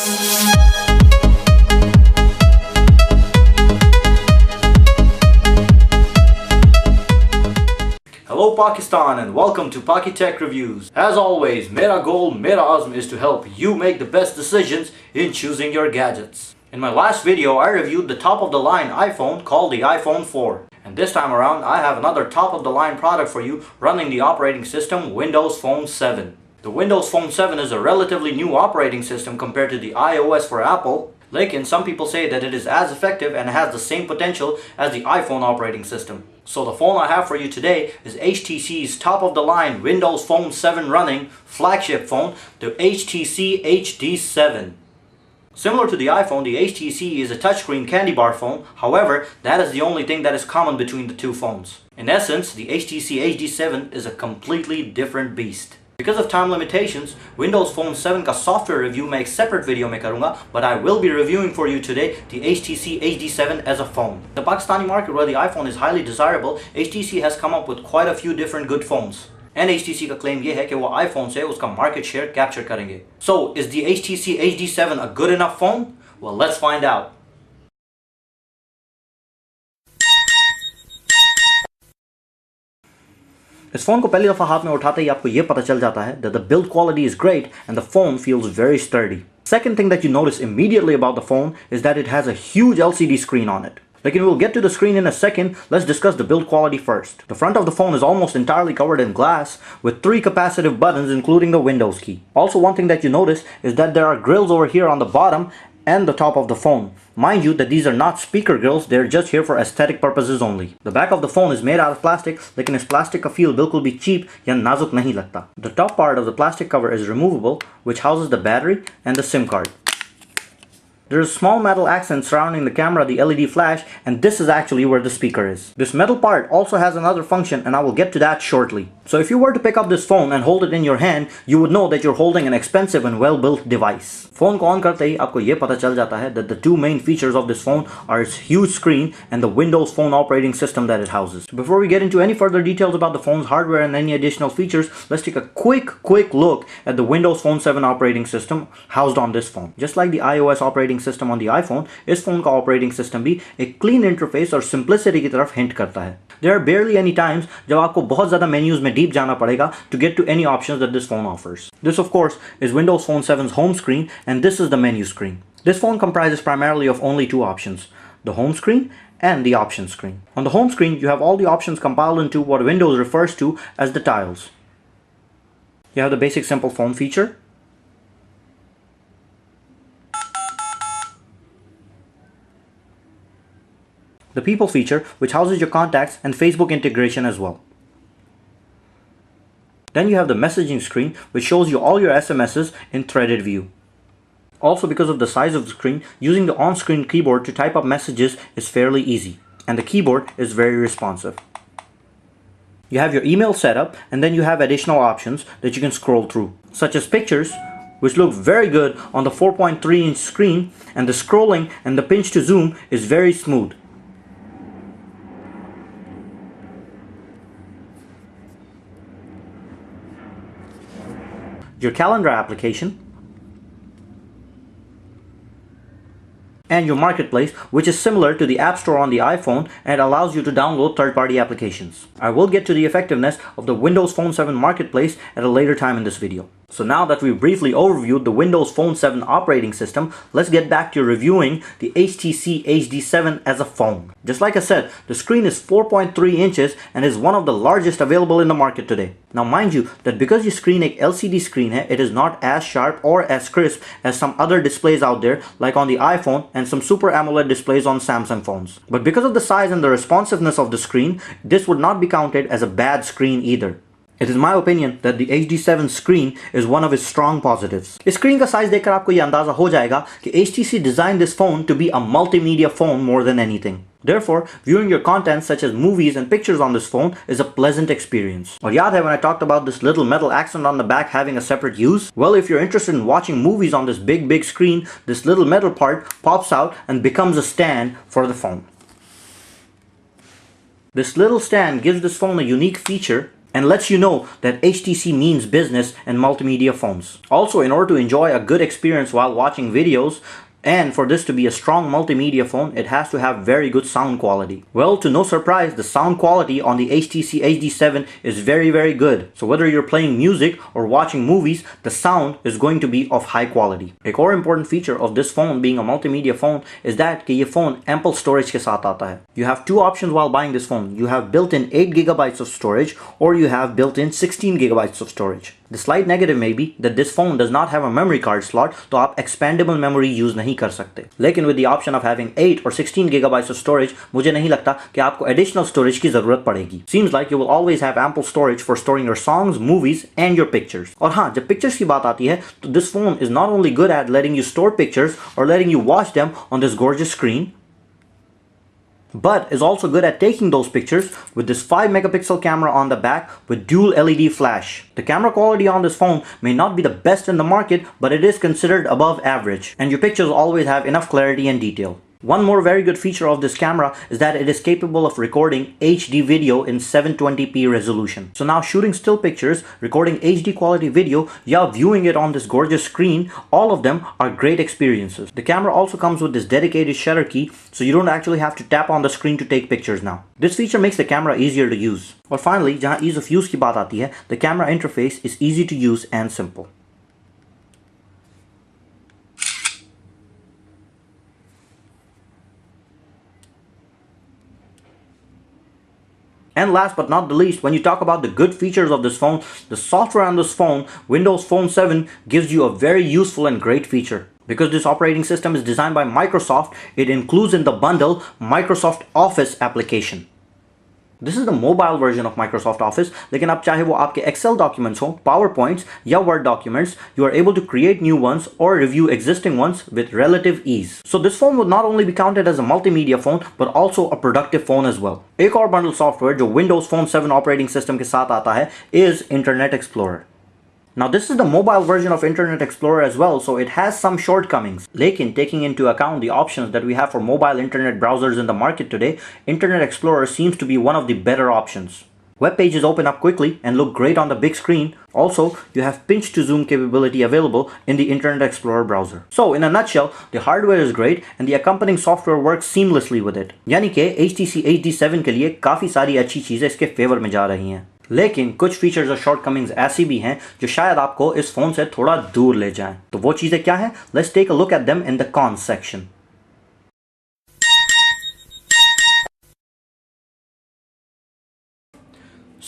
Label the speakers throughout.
Speaker 1: Hello Pakistan and welcome to Paki Tech Reviews. As always, mera goal, mera azm is to help you make the best decisions in choosing your gadgets. In my last video, I reviewed the top of the line iPhone called the iPhone 4. And this time around, I have another top of the line product for you running the operating system Windows Phone 7. The Windows Phone 7 is a relatively new operating system compared to the iOS for Apple. Lekin, some people say that it is as effective and has the same potential as the iPhone operating system. So the phone I have for you today is HTC's top of the line Windows Phone 7 running flagship phone, the HTC HD7. Similar to the iPhone, the HTC is a touchscreen candy bar phone. However, that is the only thing that is common between the two phones. In essence, the HTC HD7 is a completely different beast. Because of time limitations, Windows Phone 7 का software review मैं एक separate video में करूँगा, but I will be reviewing for you today the HTC HD7 as a phone. The Pakistani market where the iPhone is highly desirable, HTC has come up with quite a few different good phones. And HTC का claim ये है कि वो iPhone से उसका market share capture करेंगे. So, is the HTC HD7 a good enough phone? Well, let's find out. इस phone को पहली दफा हाथ में उठाते ही आपको ये पता चल जाता है that the build quality is great and the phone feels very sturdy. Second thing that you notice immediately about the phone is that it has a huge LCD screen on it. Like, we'll get to the screen in a second, let's discuss the build quality first. The front of the phone is almost entirely covered in glass with 3 capacitive buttons including the Windows key. Also, one thing that you notice is that there are grills over here on the bottom and the top of the phone. Mind you that these are not speaker grills, they're just here for aesthetic purposes only. The back of the phone is made out of plastic, लेकिन इस plastic का feel बिल्कुल भी cheap या नाजुक नहीं लगता. The top part of the plastic cover is removable, which houses the battery and the SIM card. There is a small metal accent surrounding the camera, the LED flash, and this is actually where the speaker is. This metal part also has another function and I will get to that shortly. So if you were to pick up this phone and hold it in your hand, you would know that you're holding an expensive and well-built device. Phone को on करते ही आपको ये पता चल जाता है that the two main features of this phone are its huge screen and the Windows Phone operating system that it houses. So before we get into any further details about the phone's hardware and any additional features, let's take a quick look at the Windows Phone 7 operating system housed on this phone. Just like the iOS operating system on the iPhone, इस phone का operating system भी एक clean interface और simplicity की तरफ hint करता है. There are barely any times जब आपको बहुत ज़्यादा menus में deep जाना पड़ेगा to get to any options that this phone offers. This of course is Windows Phone 7's home screen and this is the menu screen. This phone comprises primarily of only two options, the home screen and the options screen. On the home screen, you have all the options compiled into what Windows refers to as the tiles. You have the basic simple phone feature, the people feature, which houses your contacts and Facebook integration as well. Then you have the messaging screen, which shows you all your SMSs in threaded view. Also, because of the size of the screen, using the on-screen keyboard to type up messages is fairly easy, and the keyboard is very responsive. You have your email setup, and then you have additional options that you can scroll through, such as pictures, which look very good on the 4.3-inch screen, and the scrolling and the pinch to zoom is very smooth. Your calendar application, and your marketplace, which is similar to the App Store on the iPhone and allows you to download third-party applications. I will get to the effectiveness of the Windows Phone 7 marketplace at a later time in this video. So now that we've briefly overviewed the Windows Phone 7 operating system, let's get back to reviewing the HTC HD7 as a phone. Just like I said, the screen is 4.3 inches and is one of the largest available in the market today. Now mind you that because your screen एक LCD screen है, it is not as sharp or as crisp as some other displays out there like on the iPhone and some Super AMOLED displays on Samsung phones. But because of the size and the responsiveness of the screen, this would not be counted as a bad screen either. It is my opinion that the HD7 screen is one of its strong positives. इस screen का size देखकर आपको ये अंदाजा हो जाएगा कि HTC designed this phone to be a multimedia phone more than anything. Therefore, viewing your content such as movies and pictures on this phone is a pleasant experience. और याद है when I talked about this little metal accent on the back having a separate use? Well, if you're interested in watching movies on this big screen, this little metal part pops out and becomes a stand for the phone. This little stand gives this phone a unique feature and lets you know that HTC means business and multimedia phones. Also, in order to enjoy a good experience while watching videos, and for this to be a strong multimedia phone, it has to have very good sound quality. Well, to no surprise, the sound quality on the HTC HD7 is very good. So whether you're playing music or watching movies, the sound is going to be of high quality. एक और important feature of this phone being a multimedia phone is that कि ये phone ample storage के साथ आता है. You have two options while buying this phone. You have built-in 8 GB of storage or you have built-in 16 GB of storage. The slight negative may be that this phone does not have a memory card slot, तो आप expandable memory use नहीं कर सकते. लेकिन with the option of having 8 or 16 GB of storage, मुझे नहीं लगता कि आपको additional storage की जरूरत पड़ेगी. Seems like you will always have ample storage for storing your songs, movies, and your pictures. और हाँ, जब pictures की बात आती है, तो this phone is not only good at letting you store pictures or letting you watch them on this gorgeous screen, but is also good at taking those pictures with this 5 megapixel camera on the back with dual LED flash. The camera quality on this phone may not be the best in the market, but it is considered above average, and your pictures always have enough clarity and detail. One more very good feature of this camera is that it is capable of recording HD video in 720p resolution. So now shooting still pictures, recording HD quality video, yeah, viewing it on this gorgeous screen, all of them are great experiences. The camera also comes with this dedicated shutter key, so you don't actually have to tap on the screen to take pictures now. This feature makes the camera easier to use. और finally, जहाँ ease of use की बात आती है, the camera interface is easy to use and simple. And last but not the least, when you talk about the good features of this phone, the software on this phone, Windows Phone 7, gives you a very useful and great feature. Because this operating system is designed by Microsoft, it includes in the bundle Microsoft Office application. This is the mobile version of Microsoft Office, लेकिन अब चाहे वो आपके Excel documents हो, PowerPoints या Word documents, you are able to create new ones or review existing ones with relative ease. So this phone would not only be counted as a multimedia phone, but also a productive phone as well. एक और bundle software जो Windows Phone 7 operating system के साथ आता है is Internet Explorer. Now this is the mobile version of Internet Explorer as well, so it has some shortcomings. Lekin, taking into account the options that we have for mobile internet browsers in the market today, Internet Explorer seems to be one of the better options. Web pages open up quickly and look great on the big screen. Also, you have pinch to zoom capability available in the Internet Explorer browser. So in a nutshell, the hardware is great and the accompanying software works seamlessly with it. यानी कि HTC HD7 के लिए काफी सारी अच्छी चीजें इसके favour में जा रही हैं. लेकिन कुछ फीचर्स और शॉर्टकमिंग्स ऐसी भी हैं जो शायद आपको इस फोन से थोड़ा दूर ले जाएं. तो वो चीजें क्या हैं? Let's take a look at them in the cons section.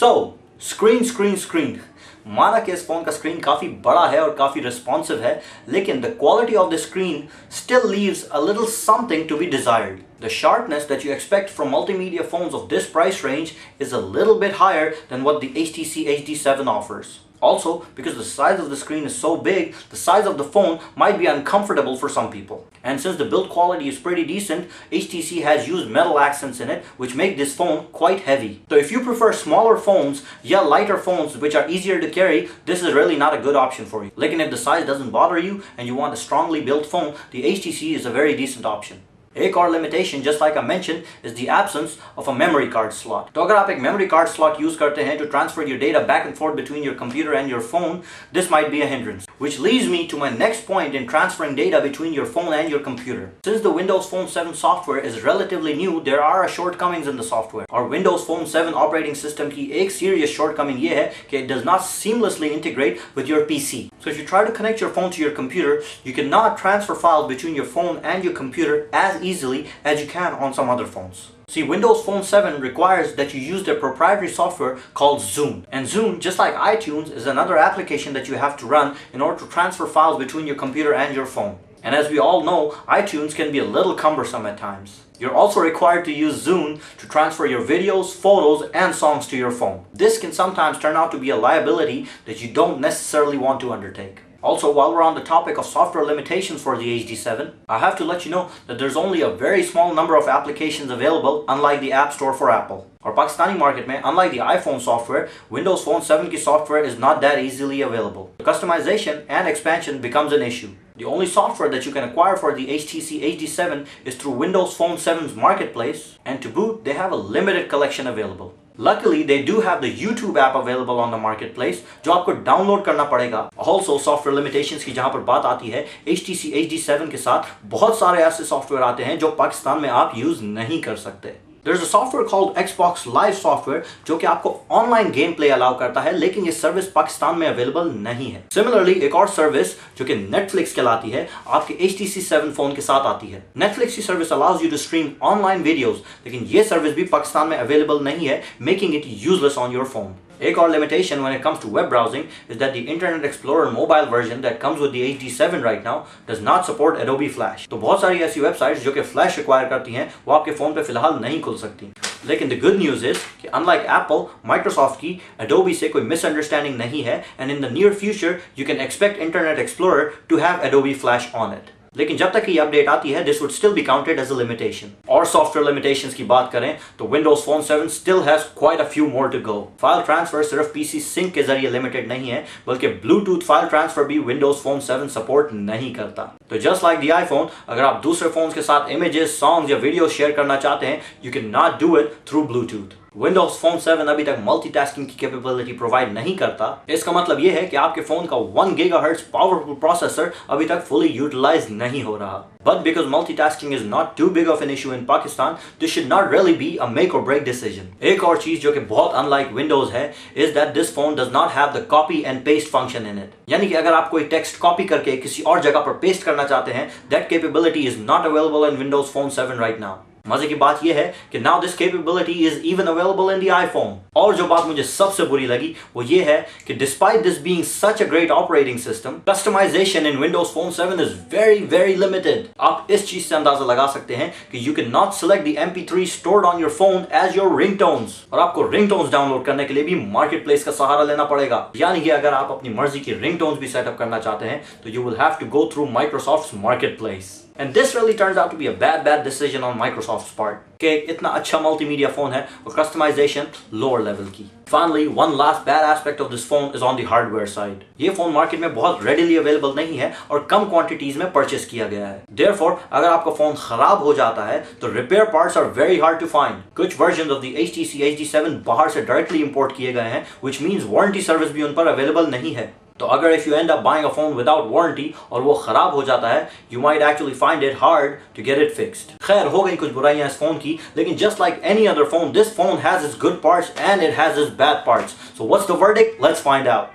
Speaker 1: So screen माना कि इस फोन का स्क्रीन काफी बड़ा है और काफी रिस्पॉन्सिव है, लेकिन the quality of the screen still leaves a little something to be desired. The sharpness that you expect from multimedia phones of this price range is a little bit higher than what the HTC HD7 offers. Also, because the size of the screen is so big, the size of the phone might be uncomfortable for some people. And since the build quality is pretty decent, HTC has used metal accents in it, which make this phone quite heavy. So if you prefer smaller phones, lighter phones which are easier to carry, this is really not a good option for you. Like, if the size doesn't bother you and you want a strongly built phone, the HTC is a very decent option. एक और limitation, just like I mentioned, is the absence of a memory card slot. तो अगर आप एक memory card slot use करते हैं to transfer your data back and forth between your computer and your phone, this might be a hindrance. Which leads me to my next point in transferring data between your phone and your computer. Since the Windows Phone 7 software is relatively new, there are shortcomings in the software. और Windows Phone 7 operating system की एक serious shortcoming ये है कि it does not seamlessly integrate with your PC. So if you try to connect your phone to your computer, you cannot transfer files between your phone and your computer as easily as you can on some other phones. See, Windows Phone 7 requires that you use their proprietary software called Zoom. And Zoom, just like iTunes, is another application that you have to run in order to transfer files between your computer and your phone. And as we all know, iTunes can be a little cumbersome at times. You're also required to use Zoom to transfer your videos, photos, and songs to your phone. This can sometimes turn out to be a liability that you don't necessarily want to undertake. Also, while we're on the topic of software limitations for the HD7, I have to let you know that there's only a very small number of applications available, unlike the App Store for Apple. Or Pakistani market mein, unlike the iPhone software, Windows Phone 7 ki software is not that easily available. The customization and expansion becomes an issue. The only software that you can acquire for the HTC HD7 is through Windows Phone 7's marketplace, and to boot, they have a limited collection available. Luckily, they do have the YouTube app available on the marketplace, जो आपको download करना पड़ेगा. Also, software limitations की जहां पर बात आती है, HTC HD7 के साथ बहुत सारे ऐसे सॉफ्टवेयर आते हैं जो पाकिस्तान में आप यूज नहीं कर सकते. There's a software called Xbox Live Software जो कि आपको ऑनलाइन गेम प्ले अलाउ करता है, लेकिन ये सर्विस पाकिस्तान में अवेलेबल नहीं है. Similarly, एक और सर्विस जो कि Netflix कहलाती है, आपके HTC 7 फोन के साथ आती है. Netflix की service allows you to stream online videos, लेकिन ये सर्विस भी पाकिस्तान में अवेलेबल नहीं है, making it useless on your phone. एक और limitation when it comes to web browsing is that the Internet Explorer mobile version that comes with the HD7 right now does not support Adobe Flash. तो बहुत सारी ऐसी websites जो कि flash require करती हैं, वो आपके फोन पे फिलहाल नहीं खुल सकती. लेकिन the good news is कि unlike Apple, Microsoft की Adobe से कोई misunderstanding नहीं है, and in the near future you can expect Internet Explorer to have Adobe Flash on it. लेकिन जब तक ये अपडेट आती है, this would still be counted as a limitation. और सॉफ्टवेयर लिमिटेशंस की बात करें तो Windows Phone 7 still has quite a few more to go. File transfer सिर्फ PC सिंक के जरिए लिमिटेड नहीं है, बल्कि ब्लूटूथ फाइल ट्रांसफर भी Windows Phone 7 सपोर्ट नहीं करता. तो जस्ट लाइक द iPhone, अगर आप दूसरे फोन्स के साथ इमेजेस, सॉन्ग्स या वीडियो शेयर करना चाहते हैं, you can not do it through Bluetooth. Windows Phone 7 अभी तक मल्टीटास्किंग की कैपेबिलिटी प्रोवाइड नहीं करता. इसका मतलब यह है कि आपके फोन का 1 GHz पावरफुल प्रोसेसर अभी तक फुली यूटिलाइज नहीं हो रहा. But because multitasking is not too big of an issue in Pakistan, this should not really be a make or break decision. एक और चीज जो कि बहुत unlike Windows है, is that this phone does not have the copy and paste function in it. यानी कि अगर आप कोई टेक्स्ट कॉपी करके किसी और जगह पर पेस्ट करना चाहते हैं, that capability is not available in Windows Phone 7 right now. मजे की बात यह है कि now this capability is even available in the iPhone. और जो बात मुझे सबसे बुरी लगी वो ये है कि despite this being such a great operating system, customization in Windows Phone 7 is very limited. आप इस चीज से अंदाजा लगा सकते हैं कि you cannot select the MP3 stored on your phone as your ringtones. और आपको ringtones डाउनलोड करने के लिए भी marketplace का सहारा लेना पड़ेगा. यानी कि अगर आप अपनी मर्जी की ringtones भी सेटअप करना चाहते हैं तो you will have to go through Microsoft's marketplace. And this really turns out to be a bad decision on Microsoft's part. कि इतना अच्छा मल्टीमीडिया फोन है और कस्टमाइजेशन लोअर लेवल की. Finally, one last bad aspect of this phone is on the hardware side. ये phone market में बहुत readily available नहीं है और कम क्वांटिटीज में परचेस किया गया है. Therefore, अगर आपका फोन खराब हो जाता है तो repair parts are very hard to find. कुछ versions of the HTC HD7 बाहर से directly import किए गए हैं, which means warranty service भी उन पर available नहीं है. तो अगर if you end up buying a phone without warranty और वो खराब हो जाता है, you might actually find it hard to get it fixed. खैर हो गई कुछ बुराइयां इस फोन की, लेकिन just like any other phone, this phone has its good parts and it has its bad parts. So what's the verdict? Let's find out.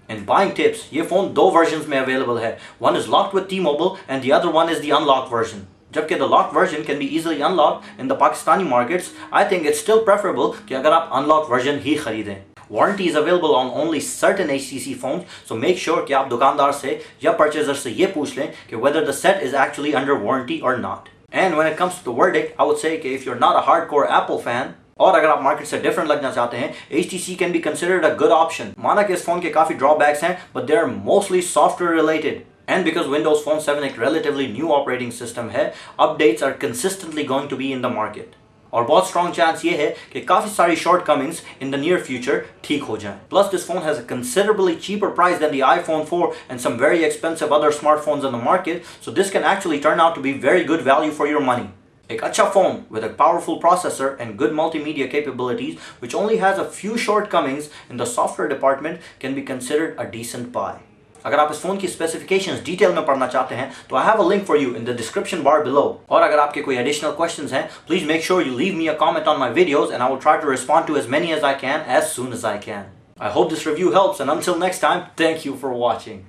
Speaker 1: In buying tips, ये phone दो versions में available है. One is locked with T-Mobile and the other one is the unlocked version. जबकि the locked version can be easily unlocked in the Pakistani markets, I think it's still preferable कि अगर आप unlocked version ही खरीदें. Warranty is available on only certain HTC phones, so make sure कि आप दुकानदार से या purchaser से ये पूछ लें कि whether the set is actually under warranty or not. And when it comes to the verdict, I would say कि if you're not a hardcore Apple fan, और अगर आप मार्केट से डिफरेंट लगना चाहते हैं, HTC can be considered a good option. माना कि इस फोन के काफी ड्रॉबैक्स हैं, but they are mostly software related. And because Windows Phone 7 एक relatively new operating system है, updates are consistently going to be in the market. और बहुत strong chance ये है कि काफी सारी shortcomings in the near future ठीक हो जाएं. Plus this phone has a considerably cheaper price than the iPhone 4 and some very expensive other smartphones on the market, so this can actually turn out to be very good value for your money. एक अच्छा phone with a powerful processor and good multimedia capabilities which only has a few shortcomings in the software department can be considered a decent buy. अगर आप इस phone की specifications detail में पढ़ना चाहते हैं तो I have a link for you in the description bar below. और अगर आपके कोई एडिशनल क्वेश्चंस हैं, please make sure you leave me a comment on my videos and I will try to respond to as many as I can as soon as I can. I hope this review helps and until next time, thank you for watching.